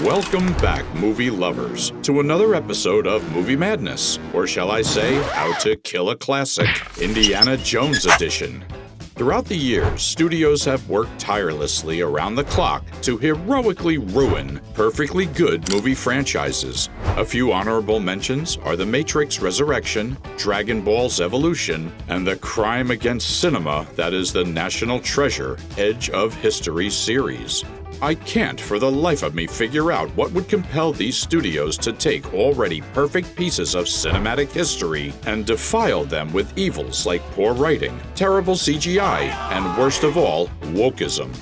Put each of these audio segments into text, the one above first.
Welcome back, movie lovers, to another episode of Movie Madness, or shall I say, How to Kill a Classic, Indiana Jones Edition. Throughout the years, studios have worked tirelessly around the clock to heroically ruin perfectly good movie franchises. A few honorable mentions are The Matrix Resurrection, Dragon Ball's Evolution, and the crime against cinema that is the national treasure, Edge of History series. I can't for the life of me figure out what would compel these studios to take already perfect pieces of cinematic history and defile them with evils like poor writing, terrible CGI, and worst of all, wokeism.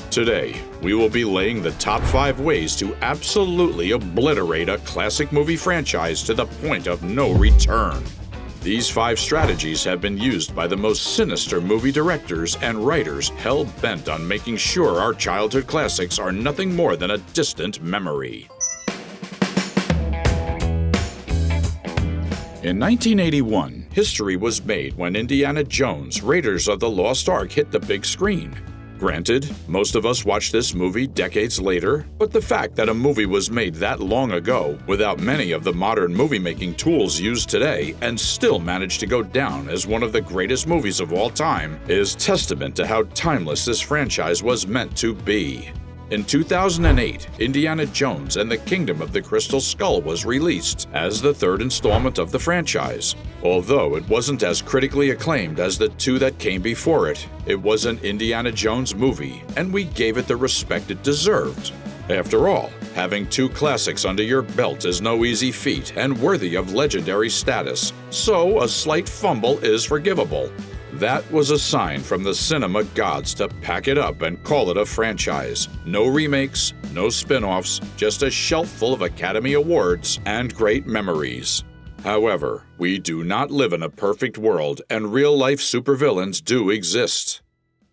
Today, we will be laying the top 5 ways to absolutely obliterate a classic movie franchise to the point of no return. These 5 strategies have been used by the most sinister movie directors and writers hell-bent on making sure our childhood classics are nothing more than a distant memory. In 1981, history was made when Indiana Jones, Raiders of the Lost Ark hit the big screen. Granted, most of us watched this movie decades later, but the fact that a movie was made that long ago without many of the modern movie-making tools used today and still managed to go down as one of the greatest movies of all time is testament to how timeless this franchise was meant to be. In 2008, Indiana Jones and the Kingdom of the Crystal Skull was released as the 3rd installment of the franchise. Although it wasn't as critically acclaimed as the 2 that came before it, it was an Indiana Jones movie, and we gave it the respect it deserved. After all, having 2 classics under your belt is no easy feat and worthy of legendary status, so a slight fumble is forgivable. That was a sign from the cinema gods to pack it up and call it a franchise. No remakes, no spin-offs, just a shelf full of Academy Awards and great memories. However, we do not live in a perfect world, and real-life supervillains do exist.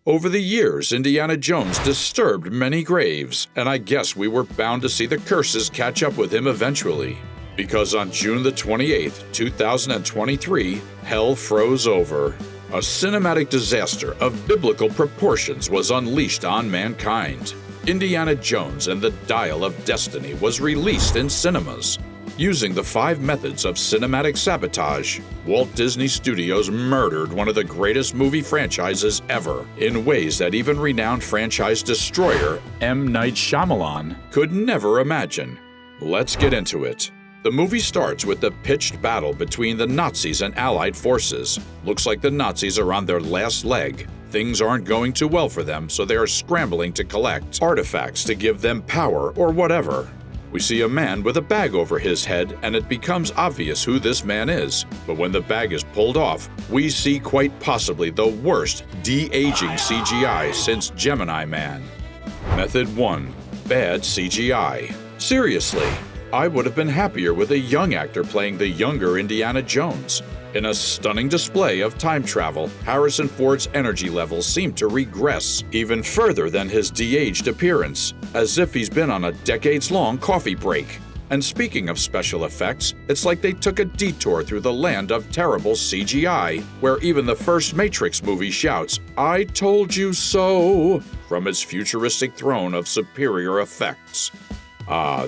Over the years, Indiana Jones disturbed many graves, and I guess we were bound to see the curses catch up with him eventually. Because on June the 28th, 2023, hell froze over. A cinematic disaster of biblical proportions was unleashed on mankind. Indiana Jones and the Dial of Destiny was released in cinemas. Using the 5 methods of cinematic sabotage, Walt Disney Studios murdered one of the greatest movie franchises ever in ways that even renowned franchise destroyer M. Night Shyamalan could never imagine. Let's get into it. The movie starts with the pitched battle between the Nazis and Allied forces. Looks like the Nazis are on their last leg. Things aren't going too well for them, so they are scrambling to collect artifacts to give them power or whatever. We see a man with a bag over his head, and it becomes obvious who this man is. But when the bag is pulled off, we see quite possibly the worst de-aging CGI since Gemini Man. Method 1. Bad CGI. Seriously. I would have been happier with a young actor playing the younger Indiana Jones. In a stunning display of time travel, Harrison Ford's energy levels seem to regress even further than his de-aged appearance, as if he's been on a decades-long coffee break. And speaking of special effects, it's like they took a detour through the land of terrible CGI, where even the first Matrix movie shouts, "I told you so," from its futuristic throne of superior effects.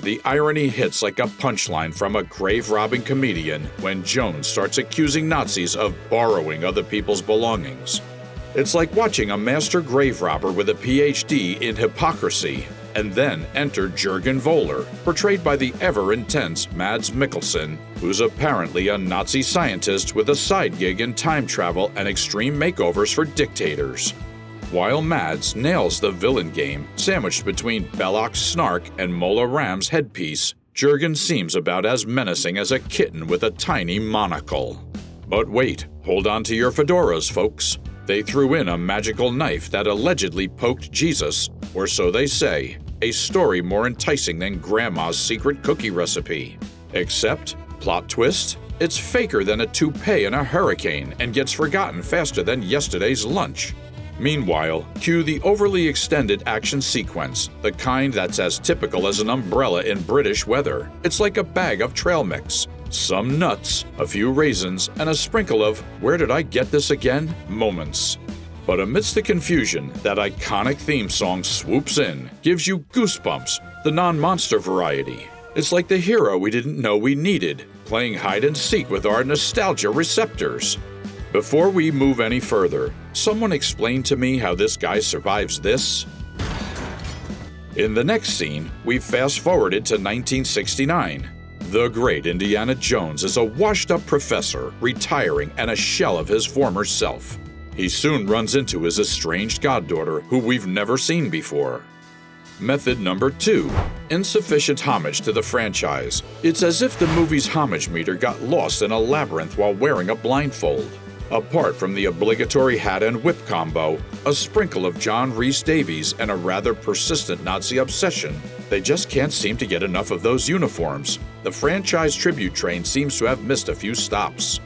The irony hits like a punchline from a grave-robbing comedian when Jones starts accusing Nazis of borrowing other people's belongings. It's like watching a master grave robber with a PhD in hypocrisy, and then enter Jürgen Voller, portrayed by the ever-intense Mads Mikkelsen, who's apparently a Nazi scientist with a side gig in time travel and extreme makeovers for dictators. While Mads nails the villain game, sandwiched between Belloc's snark and Mola Ram's headpiece, Jürgen seems about as menacing as a kitten with a tiny monocle. But wait, hold on to your fedoras, folks. They threw in a magical knife that allegedly poked Jesus, or so they say, a story more enticing than Grandma's secret cookie recipe. Except, plot twist, it's faker than a toupee in a hurricane and gets forgotten faster than yesterday's lunch. Meanwhile, cue the overly extended action sequence, the kind that's as typical as an umbrella in British weather. It's like a bag of trail mix. Some nuts, a few raisins, and a sprinkle of "where did I get this again?" moments. But amidst the confusion, that iconic theme song swoops in, gives you goosebumps, the non-monster variety. It's like the hero we didn't know we needed, playing hide and seek with our nostalgia receptors. Before we move any further, someone explain to me how this guy survives this? In the next scene, we fast-forwarded to 1969. The great Indiana Jones is a washed-up professor, retiring and a shell of his former self. He soon runs into his estranged goddaughter, who we've never seen before. Method number 2. Insufficient homage to the franchise. It's as if the movie's homage meter got lost in a labyrinth while wearing a blindfold. Apart from the obligatory hat and whip combo, a sprinkle of John Rhys Davies, and a rather persistent Nazi obsession, they just can't seem to get enough of those uniforms. The franchise tribute train seems to have missed a few stops.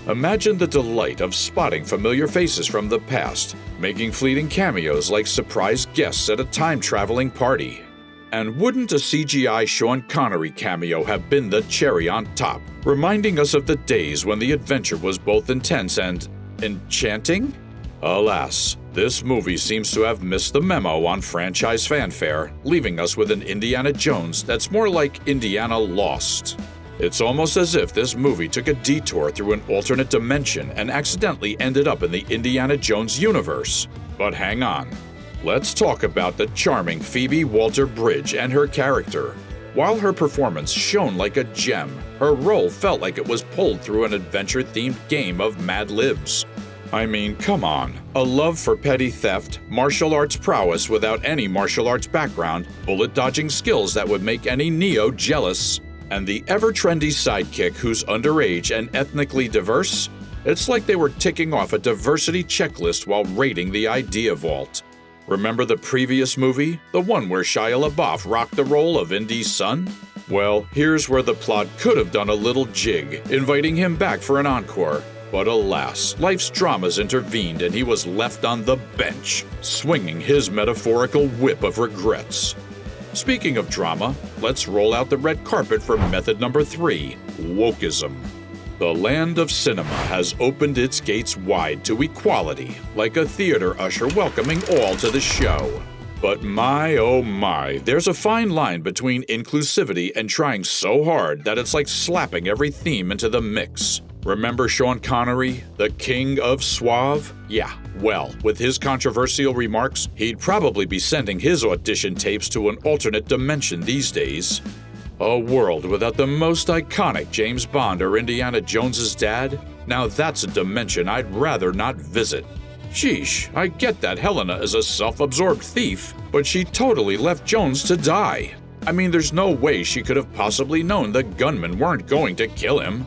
Imagine the delight of spotting familiar faces from the past, making fleeting cameos like surprise guests at a time-traveling party. And wouldn't a CGI Sean Connery cameo have been the cherry on top, reminding us of the days when the adventure was both intense and enchanting? Alas, this movie seems to have missed the memo on franchise fanfare, leaving us with an Indiana Jones that's more like Indiana Lost. It's almost as if this movie took a detour through an alternate dimension and accidentally ended up in the Indiana Jones universe. But hang on. Let's talk about the charming Phoebe Waller-Bridge and her character. While her performance shone like a gem, her role felt like it was pulled through an adventure-themed game of Mad Libs. I mean, come on. A love for petty theft, martial arts prowess without any martial arts background, bullet-dodging skills that would make any Neo jealous, and the ever-trendy sidekick who's underage and ethnically diverse? It's like they were ticking off a diversity checklist while raiding the Idea Vault. Remember the previous movie? The one where Shia LaBeouf rocked the role of Indy's son? Well, here's where the plot could have done a little jig, inviting him back for an encore. But alas, life's dramas intervened and he was left on the bench, swinging his metaphorical whip of regrets. Speaking of drama, let's roll out the red carpet for method number 3, wokeism. The land of cinema has opened its gates wide to equality, like a theater usher welcoming all to the show. But my oh my, there's a fine line between inclusivity and trying so hard that it's like slapping every theme into the mix. Remember Sean Connery, the king of suave? Yeah, well, with his controversial remarks, he'd probably be sending his audition tapes to an alternate dimension these days. A world without the most iconic James Bond or Indiana Jones's dad? Now that's a dimension I'd rather not visit. Sheesh, I get that Helena is a self-absorbed thief, but she totally left Jones to die. I mean, there's no way she could have possibly known the gunmen weren't going to kill him.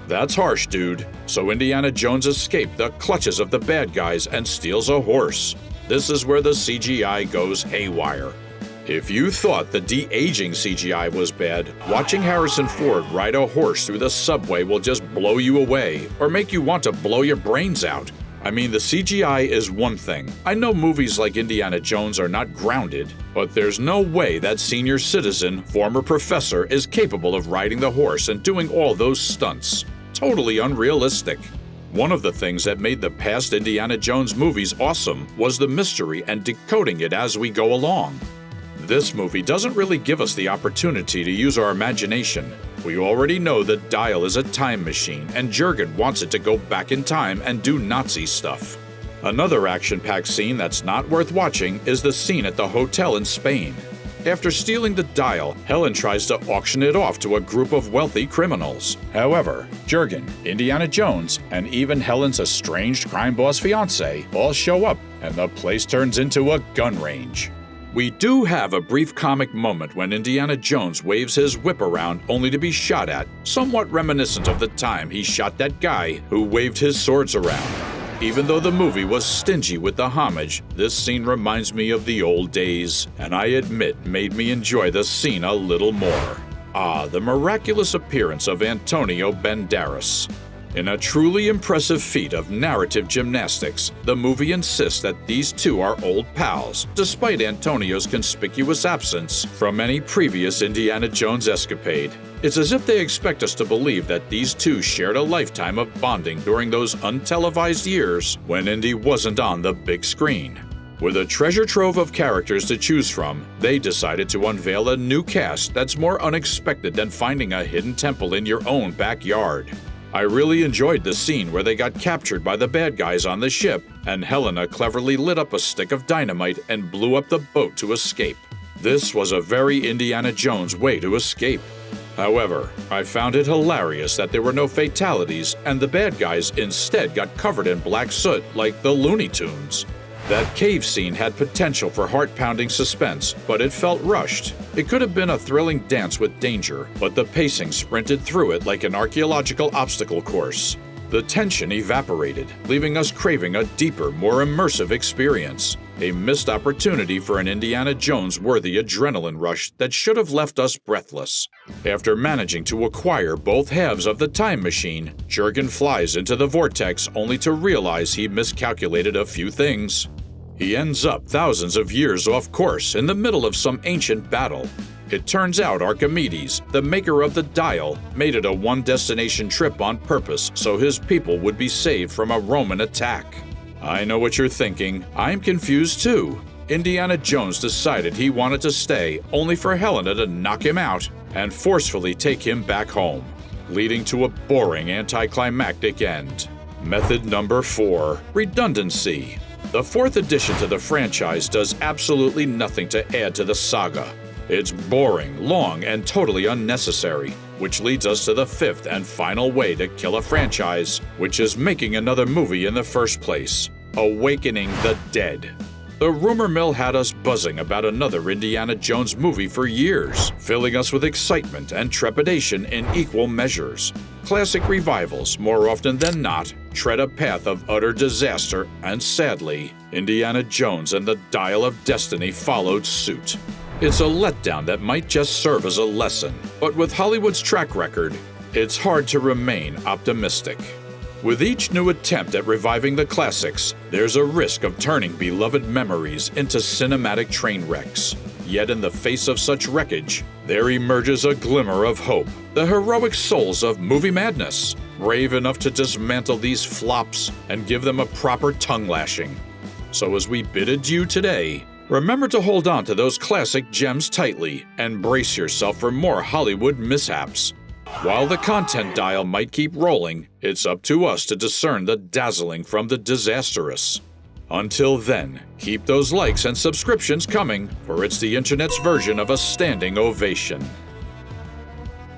That's harsh, dude. So Indiana Jones escaped the clutches of the bad guys and steals a horse. This is where the CGI goes haywire. If you thought the de-aging CGI was bad, watching Harrison Ford ride a horse through the subway will just blow you away or make you want to blow your brains out. I mean, the CGI is one thing. I know movies like Indiana Jones are not grounded, but there's no way that senior citizen, former professor, is capable of riding the horse and doing all those stunts. Totally unrealistic. One of the things that made the past Indiana Jones movies awesome was the mystery and decoding it as we go along. This movie doesn't really give us the opportunity to use our imagination. We already know that Dial is a time machine, and Jurgen wants it to go back in time and do Nazi stuff. Another action-packed scene that's not worth watching is the scene at the hotel in Spain. After stealing the Dial, Helen tries to auction it off to a group of wealthy criminals. However, Jurgen, Indiana Jones, and even Helen's estranged crime boss fiancé all show up, and the place turns into a gun range. We do have a brief comic moment when Indiana Jones waves his whip around only to be shot at, somewhat reminiscent of the time he shot that guy who waved his swords around. Even though the movie was stingy with the homage, this scene reminds me of the old days, and I admit made me enjoy the scene a little more. Ah, the miraculous appearance of Antonio Banderas. In a truly impressive feat of narrative gymnastics, the movie insists that these two are old pals, despite Antonio's conspicuous absence from any previous Indiana Jones escapade. It's as if they expect us to believe that these two shared a lifetime of bonding during those untelevised years when Indy wasn't on the big screen. With a treasure trove of characters to choose from, they decided to unveil a new cast that's more unexpected than finding a hidden temple in your own backyard. I really enjoyed the scene where they got captured by the bad guys on the ship, and Helena cleverly lit up a stick of dynamite and blew up the boat to escape. This was a very Indiana Jones way to escape. However, I found it hilarious that there were no fatalities and the bad guys instead got covered in black soot like the Looney Tunes. That cave scene had potential for heart-pounding suspense, but it felt rushed. It could have been a thrilling dance with danger, but the pacing sprinted through it like an archaeological obstacle course. The tension evaporated, leaving us craving a deeper, more immersive experience. A missed opportunity for an Indiana Jones-worthy adrenaline rush that should have left us breathless. After managing to acquire both halves of the time machine, Jurgen flies into the vortex only to realize he miscalculated a few things. He ends up thousands of years off course in the middle of some ancient battle. It turns out Archimedes, the maker of the dial, made it a one-destination trip on purpose so his people would be saved from a Roman attack. I know what you're thinking. I'm confused too. Indiana Jones decided he wanted to stay, only for Helena to knock him out and forcefully take him back home, leading to a boring anticlimactic end. Method number 4, redundancy. The fourth addition to the franchise does absolutely nothing to add to the saga. It's boring, long, and totally unnecessary, which leads us to the fifth and final way to kill a franchise, which is making another movie in the first place: awakening the dead. The rumor mill had us buzzing about another Indiana Jones movie for years, filling us with excitement and trepidation in equal measures. Classic revivals, more often than not, tread a path of utter disaster, and sadly, Indiana Jones and the Dial of Destiny followed suit. It's a letdown that might just serve as a lesson, but with Hollywood's track record, it's hard to remain optimistic. With each new attempt at reviving the classics, there's a risk of turning beloved memories into cinematic train wrecks. Yet in the face of such wreckage, there emerges a glimmer of hope. The heroic souls of movie madness, brave enough to dismantle these flops and give them a proper tongue lashing. So as we bid adieu today, remember to hold on to those classic gems tightly and brace yourself for more Hollywood mishaps. While the content dial might keep rolling, it's up to us to discern the dazzling from the disastrous. Until then, keep those likes and subscriptions coming, for it's the internet's version of a standing ovation.